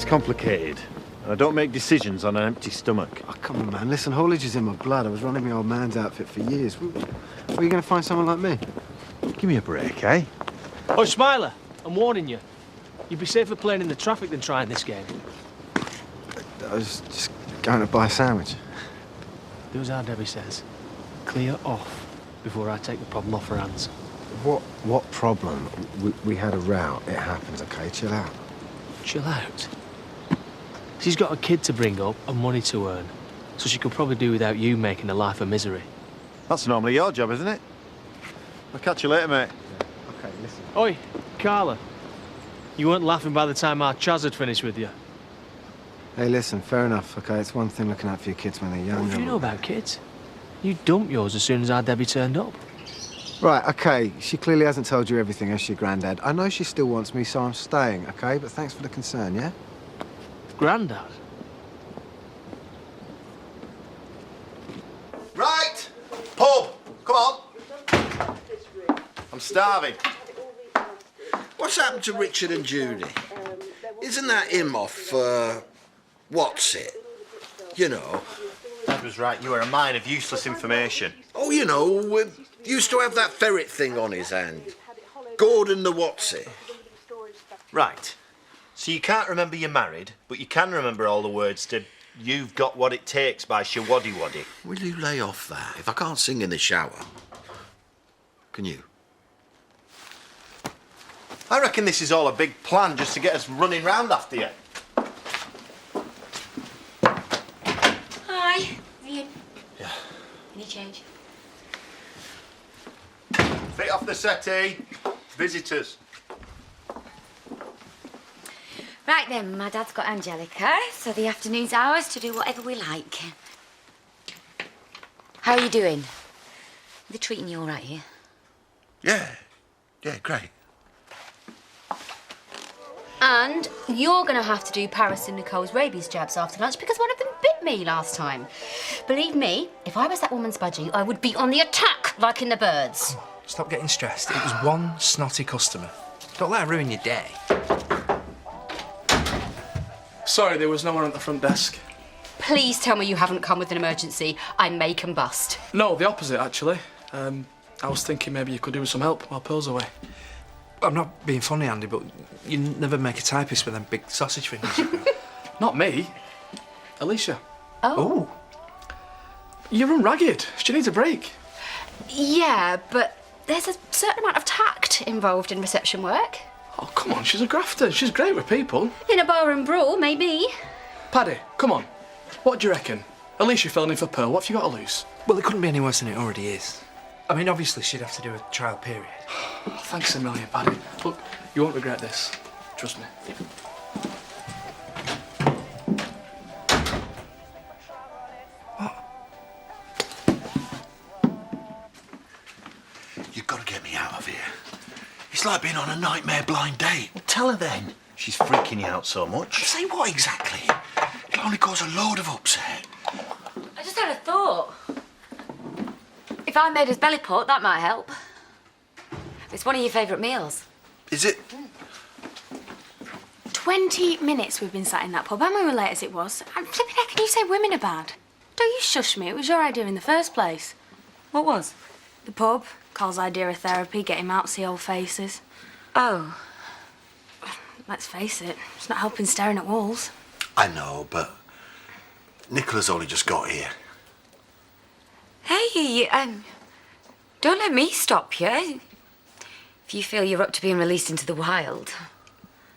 complicated. And I don't make decisions on an empty stomach. Oh, come on, man. Listen, haulage is in my blood. I was running my old man's outfit for years. Where are you going to find someone like me? Give me a break, eh? Oh, Smiler, I'm warning you. You'd be safer playing in the traffic than trying this game. I was just going to buy a sandwich. Do as our Debbie says. Clear off before I take the problem off her hands. What problem? We had a row. It happens, okay? Chill out. Chill out. She's got a kid to bring up and money to earn, so she could probably do without you making a life a misery. That's normally your job, isn't it? I'll catch you later, mate. Okay, listen. Oi, Carla. You weren't laughing by the time our Chaz had finished with you. Hey, listen, fair enough, okay? It's one thing looking out for your kids when they're young. What do you know about kids? You dumped yours as soon as our Debbie turned up. Right, okay. She clearly hasn't told you everything, has she, Grandad? I know she still wants me, so I'm staying, okay? But thanks for the concern, yeah? Grandad? Right! Pub! Come on! I'm starving. What's happened to Richard and Judy? Isn't that him off, what's it? You know. Dad was right. You are a mine of useless information. Oh, you know, used to have that ferret thing on his hand. Gordon the what's it? Right. So you can't remember you're married, but you can remember all the words to You've Got What It Takes by Shawaddy Waddy. Will you lay off that? If I can't sing in the shower, can you? I reckon this is all a big plan just to get us running round after you. Hi, Ian. Yeah. Any change? Feet off the settee. Visitors. Right then, my dad's got Angelica, so the afternoon's ours to do whatever we like. How are you doing? They're treating you all right here? Yeah, great. And you're going to have to do Paris and Nicole's rabies jabs after lunch because one of them bit me last time. Believe me, if I was that woman's budgie, I would be on the attack like in the birds. Stop getting stressed. It was one snotty customer. Don't let her ruin your day. Sorry, there was no one at the front desk. Please tell me you haven't come with an emergency. I may combust. No, the opposite, actually. I was thinking maybe you could do with some help while Pearl's away. I'm not being funny, Andy, but you never make a typist with them big sausage fingers. Not me. Alicia. Oh. You run ragged. She needs a break. Yeah, but there's a certain amount of tact involved in reception work. Oh, come on, she's a grafter. She's great with people. In a bar and brawl, maybe. Paddy, come on. What do you reckon? Alicia filling in for Pearl. What have you got to lose? Well, it couldn't be any worse than it already is. I mean, obviously, she'd have to do a trial period. Thanks a million, Paddy. Look, you won't regret this. Trust me. You've got to get me out of here. It's like being on a nightmare blind date. Well, tell her then. She's freaking you out so much. Say what exactly? It'll only cause a load of upset. I just had a thought. If I made us belly pork, that might help. It's one of your favourite meals. Is it? 20 minutes we've been sat in that pub, and we were late as it was. And flipping heck, can you say women are bad? Don't you shush me, it was your idea in the first place. What was? The pub, Carl's idea of therapy, get him out, see old faces. Oh. Let's face it, it's not helping staring at walls. I know, but Nicola's only just got here. Hey, don't let me stop you. If you feel you're up to being released into the wild.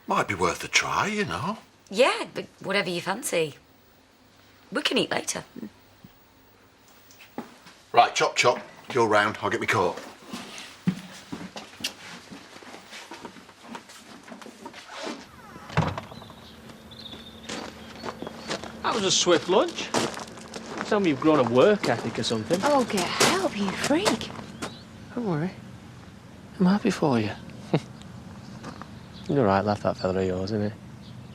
Might be worth a try, you know. Yeah, but whatever you fancy. We can eat later. Right, chop chop. You're round, I'll get me coat. That was a swift lunch. Tell me you've grown a work ethic or something. Oh, get help, you freak. Don't worry. I'm happy for you. You're right, laugh that fella of yours, isn't he?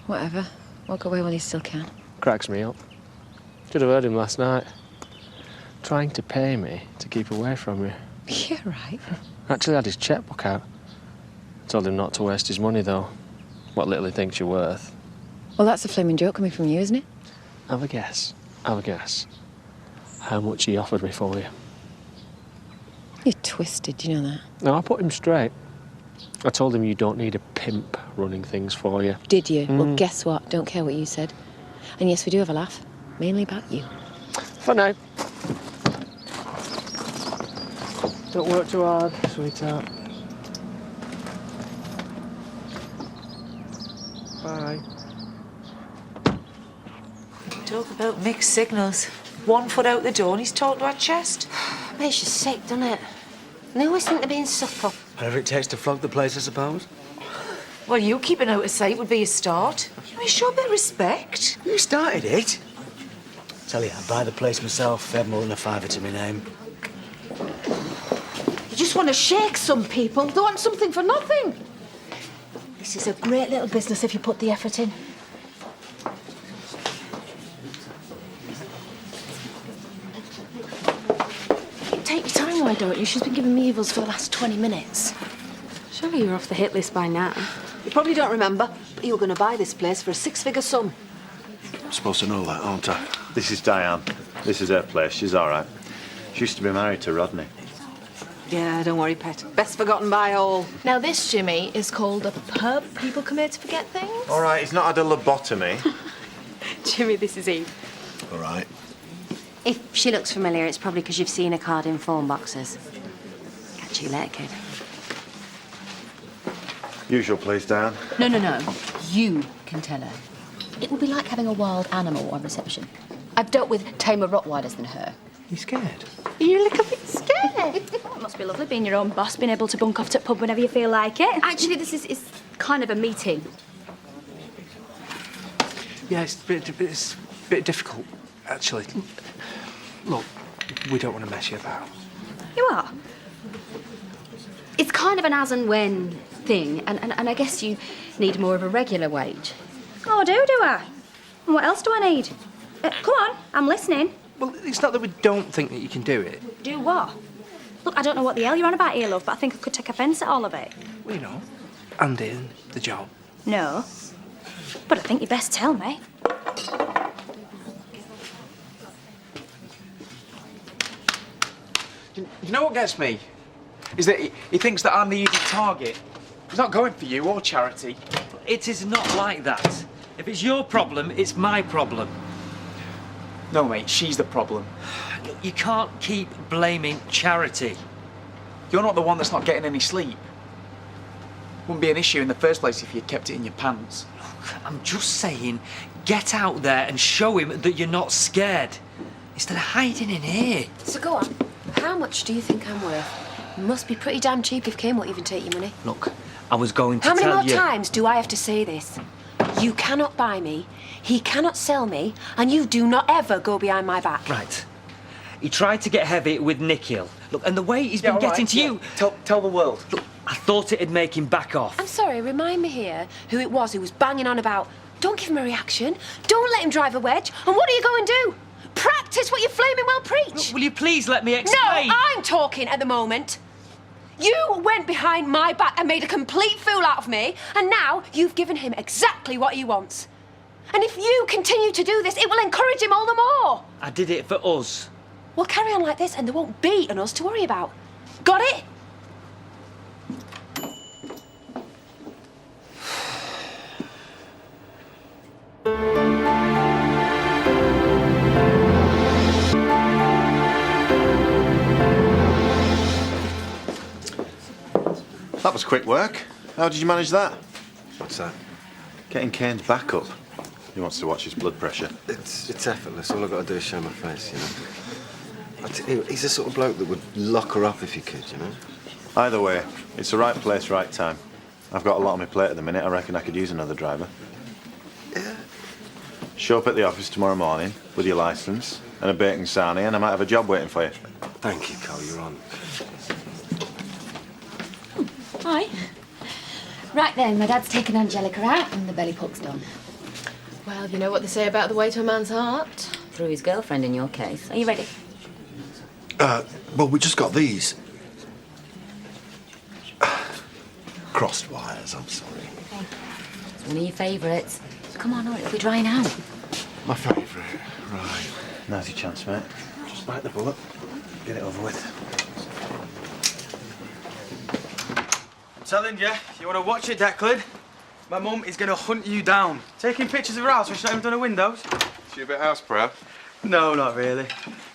Whatever. Walk away while you still can. Cracks me up. Should have heard him last night. Trying to pay me to keep away from you. You're right. Actually had his checkbook out. Told him not to waste his money, though. What little he thinks you're worth. Well, that's a flaming joke coming from you, isn't it? Have a guess. Have a guess. How much he offered me for you. You're twisted, do you know that? No, I put him straight. I told him you don't need a pimp running things for you. Did you? Well, guess what? Don't care what you said. And yes, we do have a laugh. Mainly about you. For now. Don't work too hard, sweetheart. Bye. Talk about mixed signals. One foot out the door and he's talking to our chest. Makes you sick, doesn't it? They always think they're being subtle. Whatever it takes to flog the place, I suppose. Well, you keeping out of sight would be a start. You show a bit of respect. You started it. Tell you, I'd buy the place myself if I had more than a fiver to my name. You just want to shake some people. They want something for nothing. This is a great little business if you put the effort in. Take your time, why don't you? She's been giving me evils for the last 20 minutes. Surely you're off the hit list by now. You probably don't remember, but you were going to buy this place for a six-figure sum. I'm supposed to know that, aren't I? This is Diane. This is her place. She's all right. She used to be married to Rodney. Yeah, don't worry, pet. Best forgotten by all. Now this, Jimmy, is called a pub. People come here to forget things. All right, he's not had a lobotomy. Jimmy, this is Eve. All right. If she looks familiar, it's probably because you've seen a card in phone boxes. Catch you later, kid. Usual place, Diane. No. You can tell her. It will be like having a wild animal on reception. I've dealt with tamer Rottweilers than her. You scared? You look a bit scared. It must be lovely being your own boss, being able to bunk off to the pub whenever you feel like it. Actually, this is kind of a meeting. Yeah, it's a bit difficult, actually. Look, we don't want to mess you about. You are? It's kind of an as and when thing, and I guess you need more of a regular wage. Oh, do I? And what else do I need? Come on, I'm listening. Well, it's not that we don't think that you can do it. Do what? Look, I don't know what the hell you're on about here, love, but I think I could take offence at all of it. Well, you know, and in the job. No. But I think you best tell me. You know what gets me? Is that he thinks that I'm the easy target. He's not going for you or charity. It is not like that. If it's your problem, it's my problem. No, mate, she's the problem. Look, you can't keep blaming Charity. You're not the one that's not getting any sleep. Wouldn't be an issue in the first place if you'd kept it in your pants. Look, I'm just saying, get out there and show him that you're not scared. Instead of hiding in here. So go on. How much do you think I'm worth? Must be pretty damn cheap if Kane won't even take your money. Look, I was going to How many tell more you... times do I have to say this? You cannot buy me, he cannot sell me, and you do not ever go behind my back. Right. He tried to get heavy with Nikhil. Look, and the way he's been getting to you... Tell the world. Look, I thought it'd make him back off. I'm sorry, remind me here who it was who was banging on about, don't give him a reaction, don't let him drive a wedge, and what are you going to do? Practice what you flaming well preach. Look, will you please let me explain? No, I'm talking at the moment. You went behind my back and made a complete fool out of me, and now you've given him exactly what he wants. And if you continue to do this, it will encourage him all the more. I did it for us. We'll carry on like this and there won't be an us to worry about. Got it? That was quick work. How did you manage that? What's that? Getting Kane's back up. He wants to watch his blood pressure. It's effortless. All I've got to do is show my face, you know. He's the sort of bloke that would lock her up if he could, you know. Either way, it's the right place, right time. I've got a lot on my plate at the minute. I reckon I could use another driver. Yeah. Show up at the office tomorrow morning with your licence and a bacon sarnie, and I might have a job waiting for you. Thank you, Cole. You're on. Hi. Right then, my dad's taken Angelica out and the belly pulp's done. Well, you know what they say about the way to a man's heart. Through his girlfriend in your case. Are you ready? Well, we just got these. Crossed wires, I'm sorry. It's one of your favourites. Come on, or it'll be drying out. My favourite. Right. Now's your chance, mate. Just bite the bullet. Get it over with. I'm telling you, you want to watch it, Declan? My mum is going to hunt you down. Taking pictures of her house when she's not even done her windows. She a bit house proud? No, not really.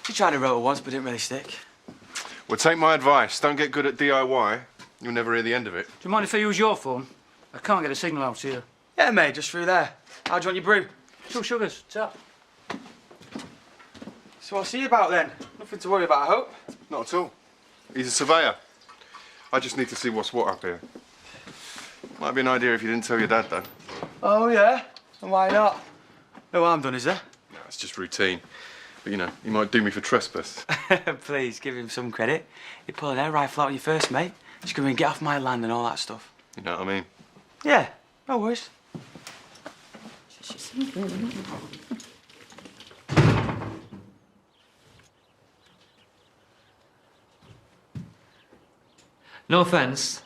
She tried a rotor once, but didn't really stick. Well, take my advice. Don't get good at DIY. You'll never hear the end of it. Do you mind if I use your phone? I can't get a signal out here. Yeah, mate, just through there. How do you want your brew? 2 sugars, tap. So I'll see you about then. Nothing to worry about, I hope. Not at all. He's a surveyor. I just need to see what's what up here. Might be an idea if you didn't tell your dad, though. Oh, yeah? And why not? No harm done, is there? No, it's just routine. But, you know, he might do me for trespass. Please, give him some credit. He pulled an air rifle out on you first, mate. Just come and get off my land and all that stuff. You know what I mean? Yeah, no worries. No offence,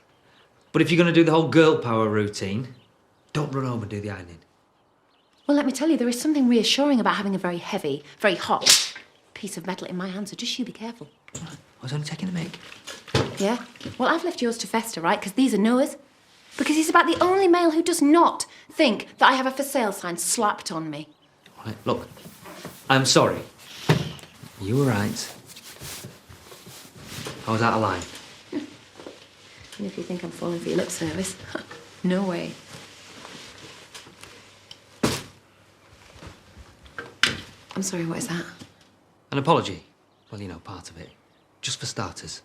but if you're going to do the whole girl power routine, don't run home and do the ironing. Well, let me tell you, there is something reassuring about having a very heavy, very hot piece of metal in my hand, so just you be careful. I was only taking a make. Yeah? Well, I've left yours to fester, right? Because these are Noah's. Because he's about the only male who does not think that I have a for sale sign slapped on me. Right, look, I'm sorry. You were right. I was out of line. And if you think I'm falling for your lip service, no way. I'm sorry, what is that? An apology. Well, you know, part of it. Just for starters.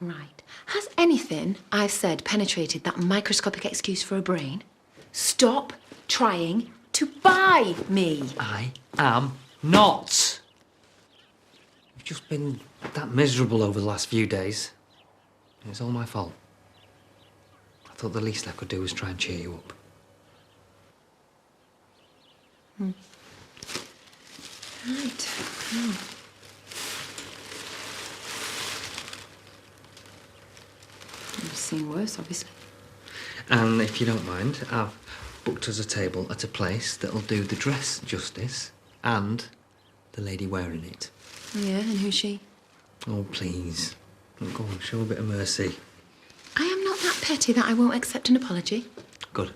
Right. Has anything I've said penetrated that microscopic excuse for a brain? Stop trying to buy me. I am not. You've just been that miserable over the last few days. It's all my fault. I thought the least I could do was try and cheer you up. Right. Oh. I've seen worse, obviously. And if you don't mind, I've booked us a table at a place that'll do the dress justice and the lady wearing it. Yeah, and who's she? Oh, please. Go on, show a bit of mercy. I am not that petty that I won't accept an apology. Good.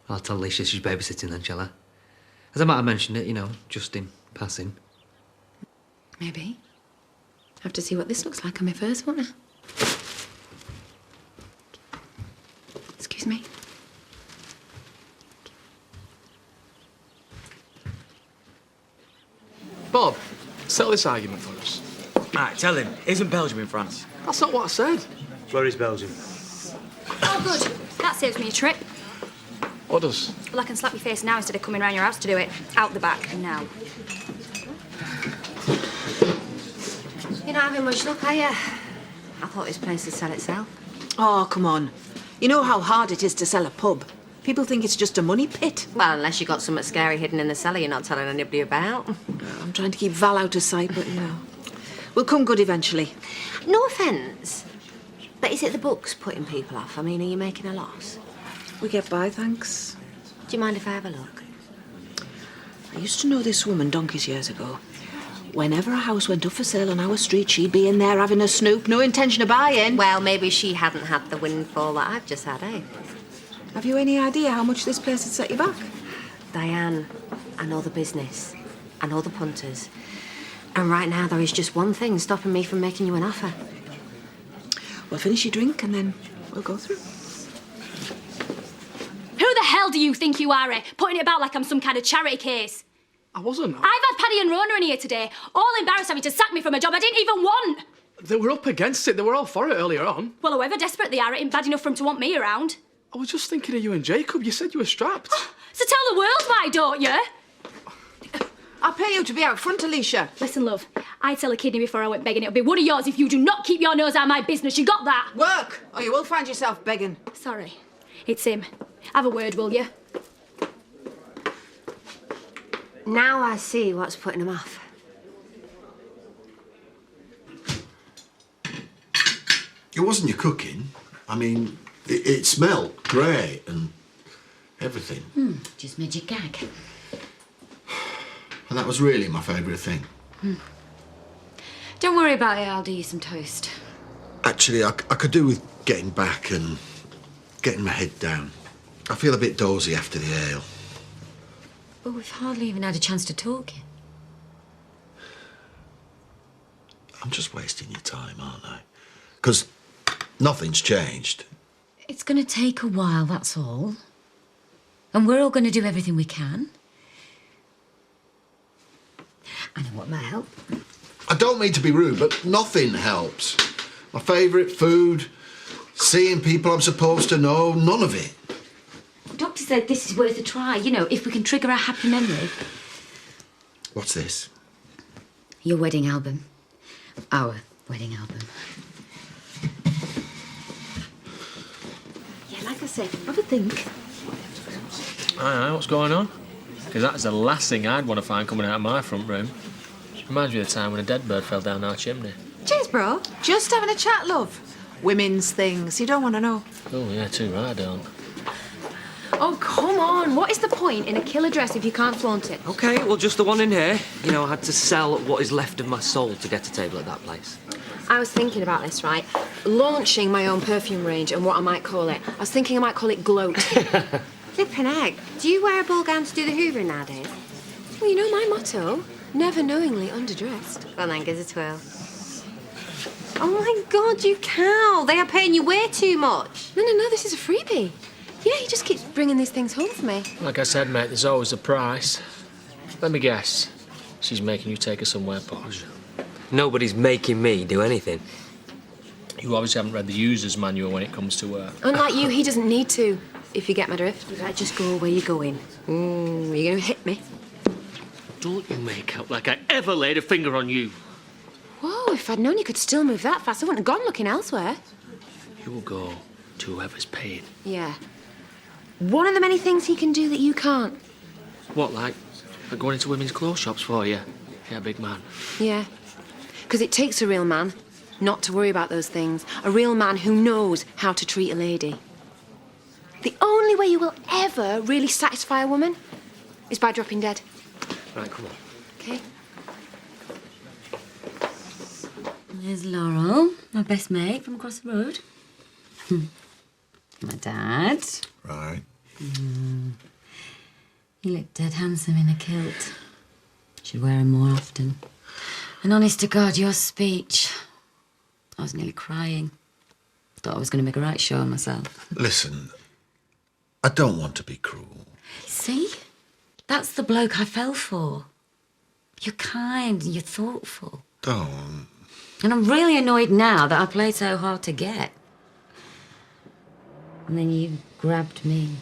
I'll tell Alicia she's babysitting then, shall I? As I might have mentioned it, you know, just in passing. Maybe. Have to see what this looks like on my first, won't I? Excuse me. Bob, settle this argument for us. Right, tell him. Isn't Belgium in France? That's not what I said. Where is Belgium? Oh, good. That saves me a trip. What does? Well, I can slap your face now instead of coming round your house to do it. Out the back, now. You're not having much luck, are you? I thought this place would sell itself. Oh, come on. You know how hard it is to sell a pub. People think it's just a money pit. Well, unless you got something scary hidden in the cellar you're not telling anybody about. I'm trying to keep Val out of sight, but, you know, we'll come good eventually. No offence, but is it the books putting people off? I mean, are you making a loss? We get by, thanks. Do you mind if I have a look? I used to know this woman donkeys years ago. Whenever a house went up for sale on our street, she'd be in there having a snoop, no intention of buying. Well, maybe she hadn't had the windfall that I've just had, eh? Have you any idea how much this place had set you back? Diane, I know the business. I know the punters. And right now there is just one thing stopping me from making you an offer. Well, finish your drink and then we'll go through. Who the hell do you think you are, eh? Putting it about like I'm some kind of charity case. I wasn't. I've had Paddy and Rona in here today, all embarrassed having to sack me from a job I didn't even want. They were up against it. They were all for it earlier on. Well, however desperate they are, it ain't bad enough for them to want me around. I was just thinking of you and Jacob. You said you were strapped. So tell the world why, don't you? I'll pay you to be out front, Alicia. Listen, love, I'd sell a kidney before I went begging. It'll be one of yours if you do not keep your nose out of my business. You got that? Work, or you will find yourself begging. Sorry. It's him. Have a word, will you? Now I see what's putting him off. It wasn't your cooking. I mean, it smelled great, and Everything. Just made you gag. And that was really my favourite thing. Don't worry about it, I'll do you some toast. Actually, I could do with getting back and getting my head down. I feel a bit dozy after the ale. But we've hardly even had a chance to talk yet. I'm just wasting your time, aren't I? Because nothing's changed. It's going to take a while, that's all. And we're all going to do everything we can. I know what might help. I don't mean to be rude, but nothing helps. My favourite food, seeing people I'm supposed to know, none of it. The doctor said this is worth a try, you know, if we can trigger a happy memory. What's this? Your wedding album. Our wedding album. Yeah, like I said, have a think. Aye, what's going on? Because that's the last thing I'd want to find coming out of my front room. Reminds me of the time when a dead bird fell down our chimney. Cheers, bro. Just having a chat, love. Women's things. You don't want to know. Oh, yeah, too right, I don't. Oh, come on. What is the point in a killer dress if you can't flaunt it? OK, well, just the one in here. You know, I had to sell what is left of my soul to get a table at that place. I was thinking about this, right? Launching my own perfume range and what I might call it. I was thinking I might call it Gloat. Flippin' egg. Do you wear a ball gown to do the hoovering nowadays? Well, you know my motto. Never knowingly underdressed. Well, then, give us a twirl. Oh, my God, you cow. They are paying you way too much. No, this is a freebie. Yeah, he just keeps bringing these things home for me. Like I said, mate, there's always a price. Let me guess. She's making you take her somewhere posh. Nobody's making me do anything. You obviously haven't read the user's manual when it comes to her. Unlike you, he doesn't need to, if you get my drift. You better just go where you're going. You're going to hit me. Don't you make out like I ever laid a finger on you. Whoa, if I'd known you could still move that fast, I wouldn't have gone looking elsewhere. You will go to whoever's paying. Yeah. One of the many things he can do that you can't. What, like going into women's clothes shops for you? Yeah, big man. Yeah. Because it takes a real man not to worry about those things. A real man who knows how to treat a lady. The only way you will ever really satisfy a woman is by dropping dead. Right, come on. Okay. There's Laurel, my best mate from across the road. My dad. Right. He looked dead handsome in a kilt. Should wear him more often. And honest to God, your speech. I was nearly crying. Thought I was going to make a right show of myself. Listen, I don't want to be cruel. See? That's the bloke I fell for. You're kind and you're thoughtful. Don't. And I'm really annoyed now that I played so hard to get. And then you grabbed me,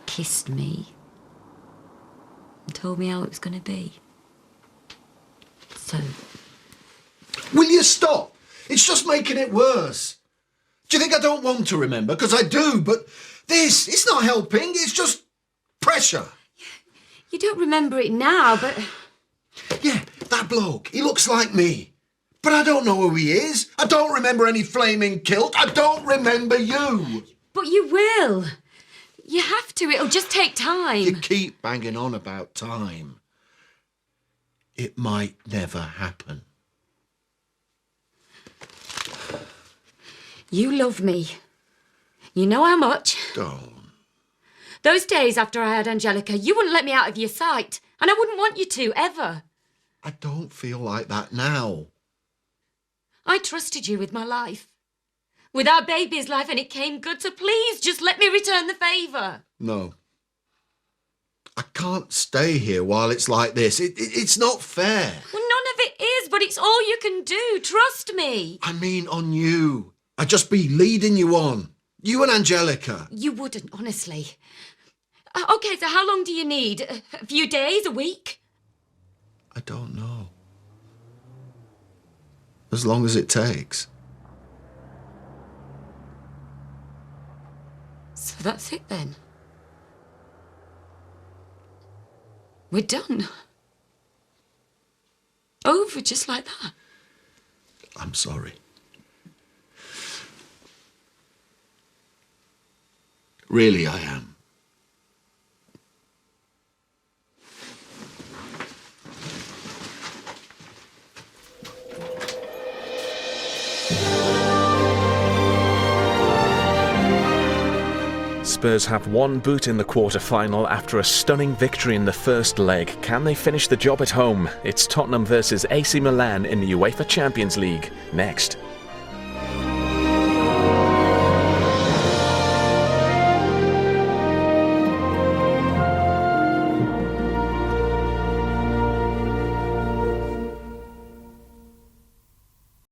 kissed me, and told me how it was going to be. So... Will you stop? It's just making it worse. Do you think I don't want to remember? Because I do, but it's not helping. It's just pressure. You don't remember it now, but... Yeah, that bloke, he looks like me. But I don't know who he is. I don't remember any flaming kilt. I don't remember you. But you will. You have to. It'll just take time. You keep banging on about time. It might never happen. You love me. You know how much. Don't. Those days after I had Angelica, you wouldn't let me out of your sight. And I wouldn't want you to, ever. I don't feel like that now. I trusted you with my life. With our baby's life, and it came good, so please just let me return the favour. No. I can't stay here while it's like this. It's not fair. Well, none of it is, but it's all you can do. Trust me. I mean on you. I'd just be leading you on. You and Angelica. You wouldn't, honestly. OK, so how long do you need? A few days? A week? I don't know. As long as it takes. So that's it then. We're done. Over just like that. I'm sorry. Really, I am. Spurs have one boot in the quarter-final after a stunning victory in the first leg. Can they finish the job at home? It's Tottenham versus AC Milan in the UEFA Champions League, next.